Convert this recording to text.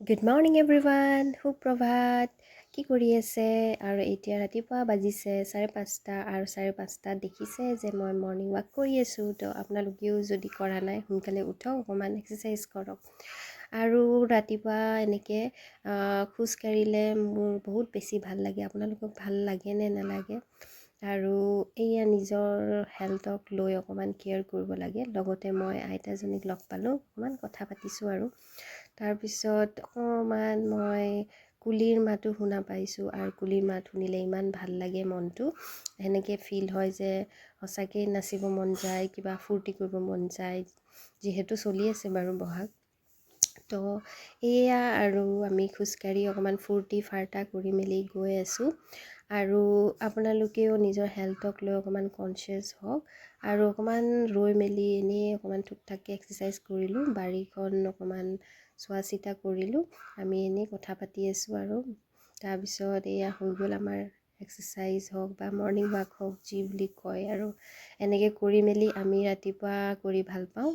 Good morning everyone, সুপ্ৰভাত। কি কৰি আছে? আৰু এতিয়া ৰাতিপুৱা বাজিছে 5:30 আৰু 5:30 দেখিছে যে মই মৰ্ণিং ৱাক কৰি আছোঁ। তো আপোনালোকেও যদি কৰা নাই সোনকালে উঠক, অকণমান এক্সাৰচাইজ কৰক। আৰু ৰাতিপুৱা এনেকৈ খোজ কাঢ়িলে মোৰ বহুত বেছি ভাল লাগে। আপোনালোকক ভাল লাগে নে নালাগে? আৰু এয়া নিজৰ হেল্থক লৈ অকণমান কেয়াৰ কৰিব লাগে। লগতে মই আইতাজনীক লগ পালোঁ, অকণমান কথা পাতিছোঁ। আৰু তাৰপিছত অকণমান মই কুলিৰ মাতো শুনা পাইছোঁ। আৰু কুলিৰ মাত শুনিলে ইমান ভাল লাগে, মনটো সেনেকৈ ফিল হয় যে সঁচাকৈ নাচিব মন যায়, কিবা ফূৰ্তি কৰিব মন যায়। যিহেতু চলি আছে বাৰু বহাগ, তো এয়া আৰু আমি খোজকাঢ়ি অকণমান ফূৰ্তি ফাৰ্তা কৰি মেলি গৈ আছোঁ। আৰু আপোনালোকেও নিজৰ হেল্থক লৈ অকণমান কনচিয়াছ হওক। আৰু অকণমান ৰৈ মেলি এনেই অকণমান ঠুকঠাককৈ এক্সাৰচাইজ কৰিলোঁ, বাৰীখন অকণমান চোৱা চিতা কৰিলোঁ। আমি এনেই কথা পাতি আছোঁ। আৰু তাৰপিছত এয়া হৈ গ'ল আমাৰ এক্সাৰচাইজ হওক বা মৰ্ণিং ৱাক হওক, যি বুলি কয়। আৰু এনেকৈ কৰি মেলি আমি ৰাতিপুৱা কৰি ভাল পাওঁ।